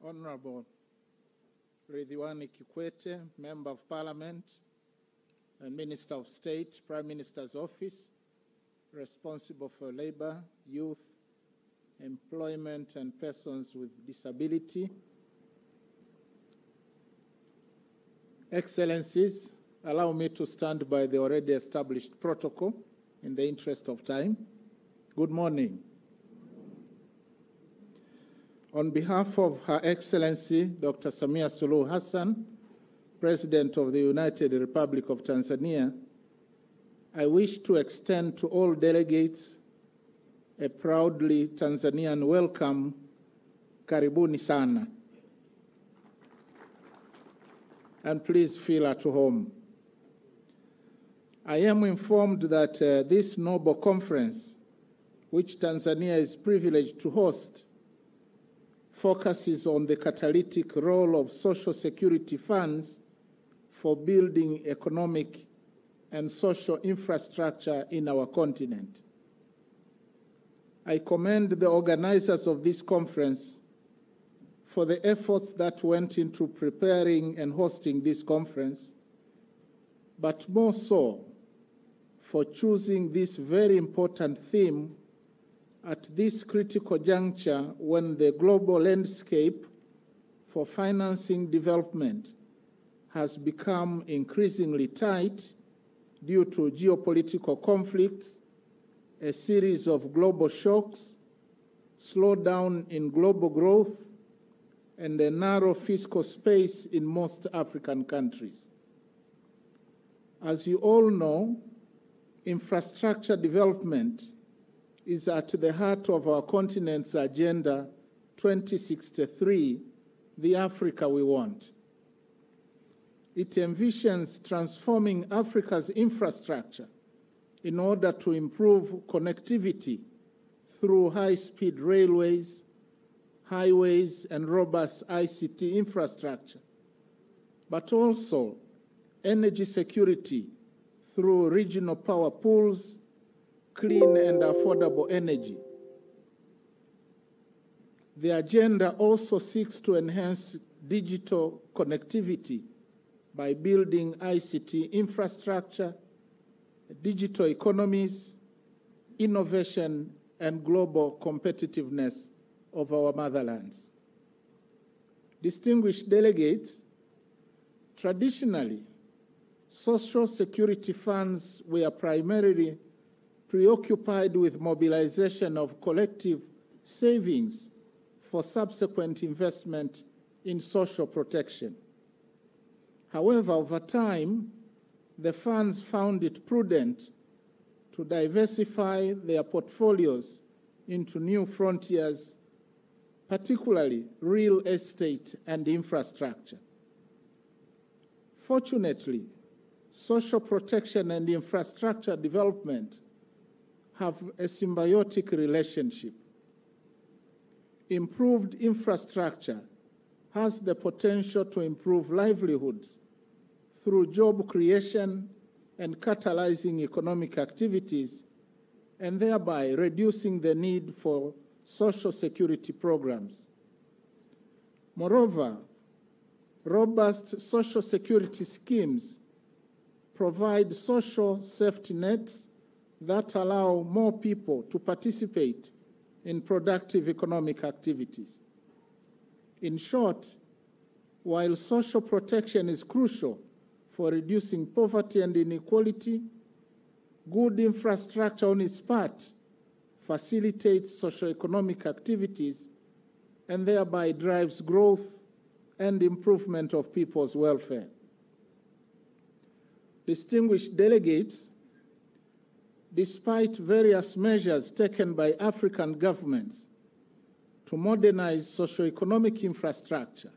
Honorable Ridhiwani Kikwete, Member of Parliament and Minister of State, Prime Minister's Office, responsible for labor, youth, employment, and persons with disability. Excellencies, allow me to stand by the already established protocol in the interest of time. Good morning. On behalf of Her Excellency, Dr. Samia Suluhu Hassan, President of the United Republic of Tanzania, I wish to extend to all delegates a proudly Tanzanian welcome. Karibuni sana. And please feel at home. I am informed that this noble conference, which Tanzania is privileged to host, focuses on the catalytic role of social security funds for building economic and social infrastructure in our continent. I commend the organizers of this conference for the efforts that went into preparing and hosting this conference, but more so for choosing this very important theme at this critical juncture when the global landscape for financing development has become increasingly tight due to geopolitical conflicts, a series of global shocks, slowdown in global growth, and a narrow fiscal space in most African countries. As you all know, infrastructure development is at the heart of our continent's Agenda 2063, the Africa we want. It envisions transforming Africa's infrastructure in order to improve connectivity through high-speed railways, highways, and robust ICT infrastructure, but also energy security through regional power pools, clean and affordable energy. The agenda also seeks to enhance digital connectivity by building ICT infrastructure, digital economies, innovation, and global competitiveness of our motherlands. Distinguished delegates, traditionally, social security funds were primarily preoccupied with mobilization of collective savings for subsequent investment in social protection. However, over time, the funds found it prudent to diversify their portfolios into new frontiers, particularly real estate and infrastructure. Fortunately, social protection and infrastructure development have a symbiotic relationship. Improved infrastructure has the potential to improve livelihoods through job creation and catalyzing economic activities, and thereby reducing the need for social security programs. Moreover, robust social security schemes provide social safety nets that allow more people to participate in productive economic activities. In short, while social protection is crucial for reducing poverty and inequality, good infrastructure on its part facilitates socioeconomic activities and thereby drives growth and improvement of people's welfare. Distinguished delegates, despite various measures taken by African governments to modernize socioeconomic infrastructure,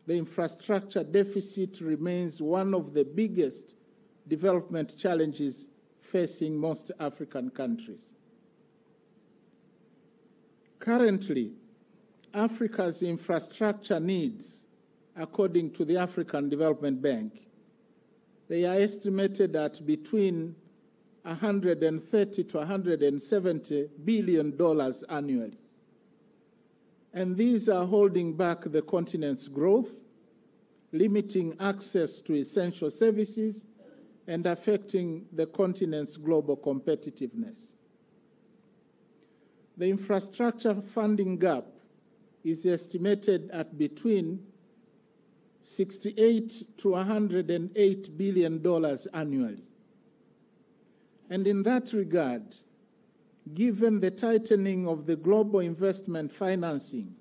the infrastructure deficit remains one of the biggest development challenges facing most African countries. Currently, Africa's infrastructure needs, according to the African Development Bank, they are estimated at between $130 to $170 billion annually. And these are holding back the continent's growth, limiting access to essential services, and affecting the continent's global competitiveness. The infrastructure funding gap is estimated at between $68 to $108 billion annually. And in that regard, given the tightening of the global investment financing,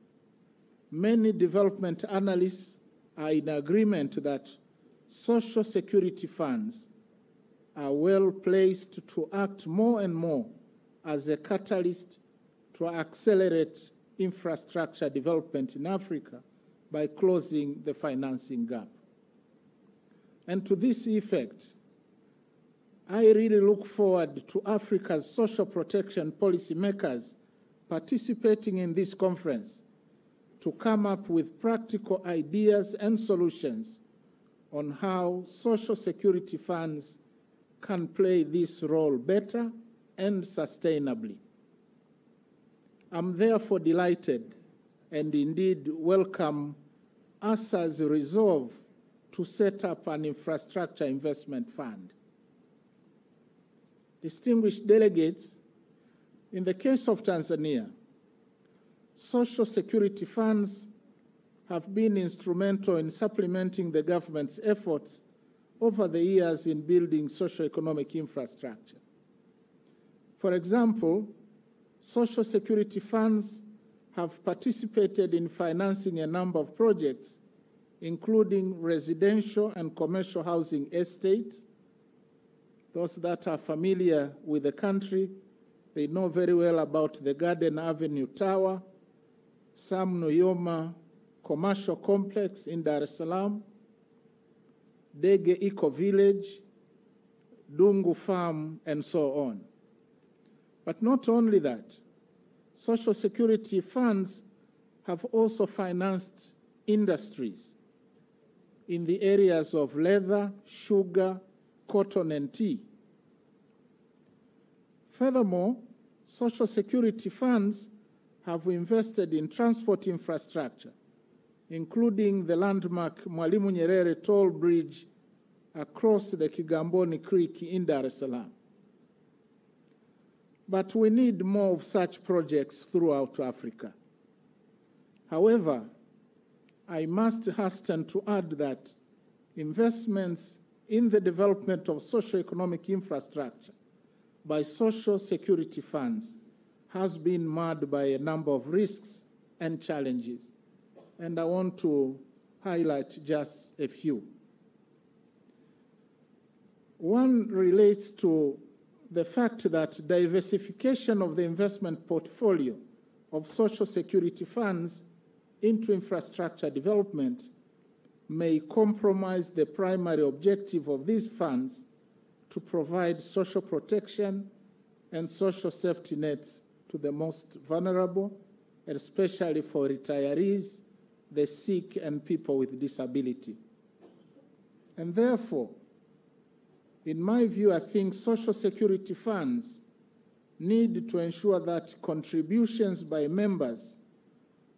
many development analysts are in agreement that social security funds are well placed to act more and more as a catalyst to accelerate infrastructure development in Africa by closing the financing gap. And to this effect, I really look forward to Africa's social protection policymakers participating in this conference to come up with practical ideas and solutions on how social security funds can play this role better and sustainably. I'm therefore delighted and indeed welcome ASA's resolve to set up an infrastructure investment fund. Distinguished delegates, in the case of Tanzania, social security funds have been instrumental in supplementing the government's efforts over the years in building socio-economic infrastructure. For example, social security funds have participated in financing a number of projects, including residential and commercial housing estates. Those that are familiar with the country, they know very well about the Garden Avenue Tower, Sam Nujoma Commercial Complex in Dar es Salaam, Dege Eco Village, Dungu Farm, and so on. But not only that, social security funds have also financed industries in the areas of leather, sugar, cotton, and tea. Furthermore, social security funds have invested in transport infrastructure, including the landmark Mwalimu Nyerere toll bridge across the Kigamboni Creek in Dar es Salaam. But we need more of such projects throughout Africa. However, I must hasten to add that investments in the development of socio-economic infrastructure by social security funds has been marred by a number of risks and challenges, and I want to highlight just a few. One relates to the fact that diversification of the investment portfolio of social security funds into infrastructure development may compromise the primary objective of these funds to provide social protection and social safety nets to the most vulnerable, especially for retirees, the sick, and people with disability. And therefore, in my view, I think social security funds need to ensure that contributions by members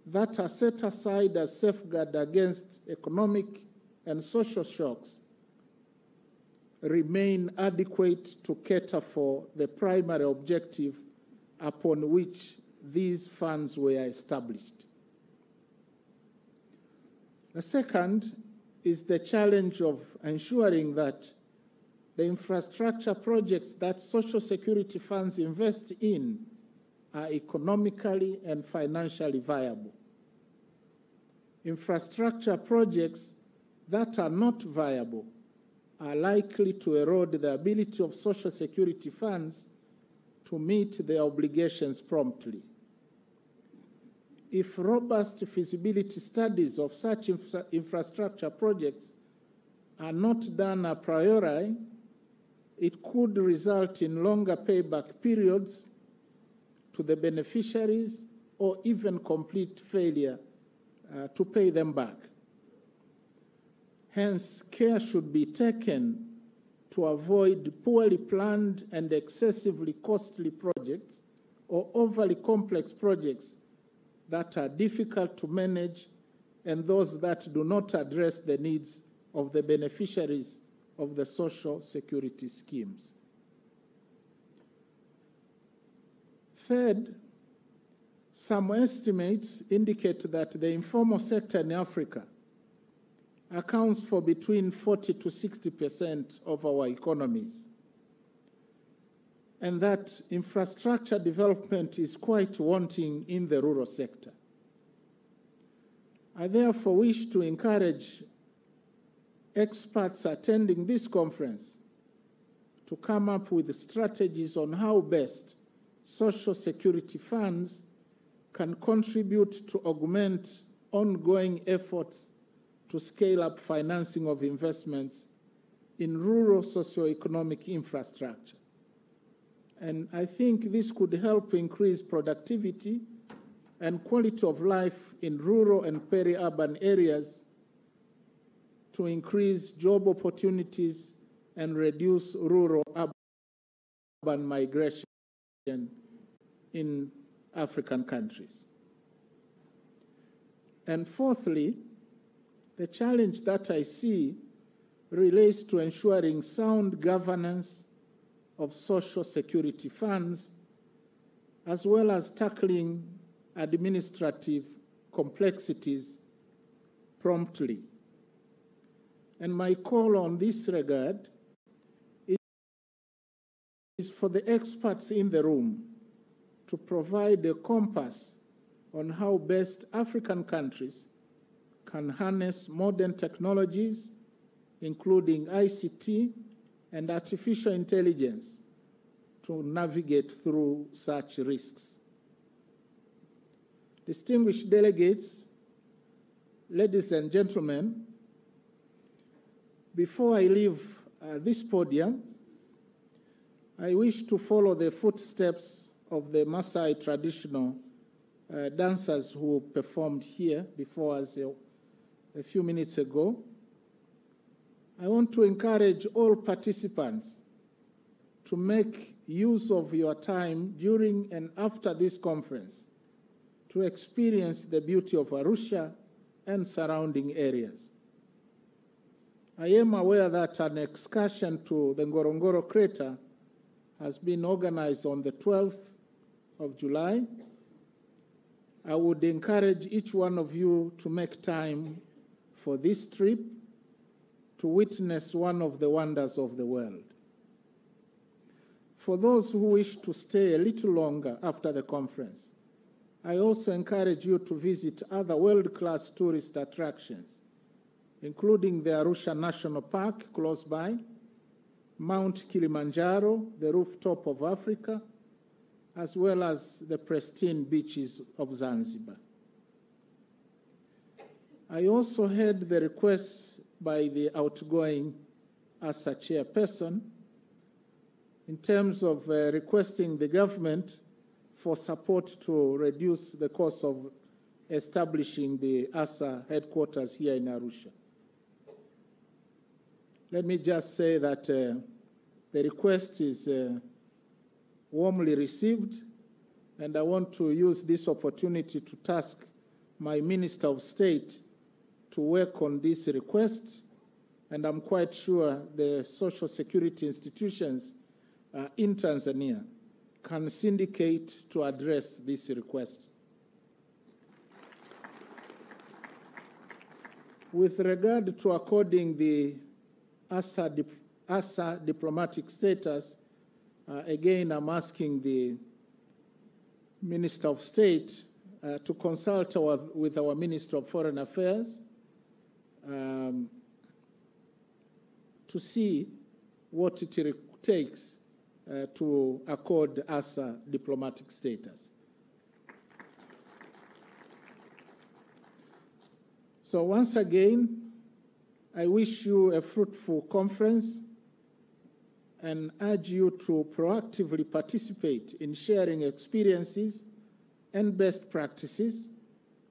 that are set aside as safeguard against economic and social shocks remain adequate to cater for the primary objective upon which these funds were established. The second is the challenge of ensuring that the infrastructure projects that social security funds invest in are economically and financially viable. Infrastructure projects that are not viable are likely to erode the ability of social security funds to meet their obligations promptly. If robust feasibility studies of such infrastructure projects are not done a priori, it could result in longer payback periods to the beneficiaries or even complete failure to pay them back. Hence, care should be taken to avoid poorly planned and excessively costly projects or overly complex projects that are difficult to manage and those that do not address the needs of the beneficiaries of the social security schemes. Third, some estimates indicate that the informal sector in Africa accounts for between 40 to 60% of our economies, and that infrastructure development is quite wanting in the rural sector. I therefore wish to encourage experts attending this conference to come up with strategies on how best social security funds can contribute to augment ongoing efforts to scale up financing of investments in rural socioeconomic infrastructure. And I think this could help increase productivity and quality of life in rural and peri-urban areas, to increase job opportunities and reduce rural-urban migration in African countries. And fourthly, the challenge that I see relates to ensuring sound governance of social security funds, as well as tackling administrative complexities promptly. And my call on this regard is for the experts in the room to provide a compass on how best African countries can harness modern technologies, including ICT and artificial intelligence, to navigate through such risks. Distinguished delegates, ladies and gentlemen, before I leave this podium, I wish to follow the footsteps of the Maasai traditional dancers who performed here before us a few minutes ago. I want to encourage all participants to make use of your time during and after this conference to experience the beauty of Arusha and surrounding areas. I am aware that an excursion to the Ngorongoro crater has been organized on the 12th of July. I would encourage each one of you to make time for this trip to witness one of the wonders of the world. For those who wish to stay a little longer after the conference, I also encourage you to visit other world-class tourist attractions, including the Arusha National Park close by, Mount Kilimanjaro, the rooftop of Africa, as well as the pristine beaches of Zanzibar. I also heard the request by the outgoing ASA chairperson in terms of requesting the government for support to reduce the cost of establishing the ASA headquarters here in Arusha. Let me just say that the request is warmly received, and I want to use this opportunity to task my Minister of State to work on this request, and I'm quite sure the social security institutions in Tanzania can syndicate to address this request. With regard to according the ASA diplomatic status, again, I'm asking the Minister of State to consult with our Minister of Foreign Affairs to see what it takes to accord ASA diplomatic status. So once again, I wish you a fruitful conference and urge you to proactively participate in sharing experiences and best practices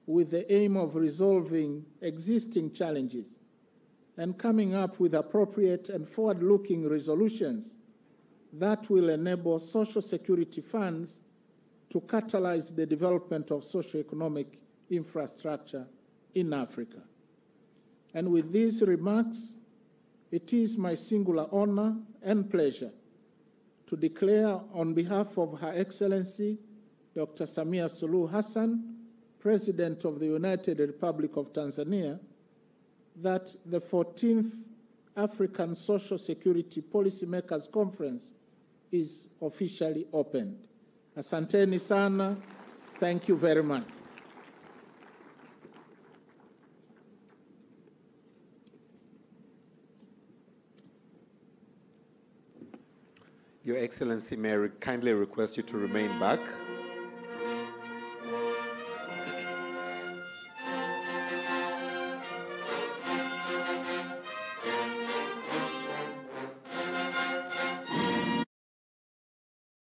with the aim of resolving existing challenges and coming up with appropriate and forward-looking resolutions that will enable social security funds to catalyze the development of socio-economic infrastructure in Africa. And with these remarks, it is my singular honor and pleasure to declare on behalf of Her Excellency, Dr. Samia Suluhu Hassan, President of the United Republic of Tanzania, that the 14th African Social Security Policymakers Conference is officially opened. Asanteni sana. Thank you very much. Your Excellency, may I kindly request you to remain back.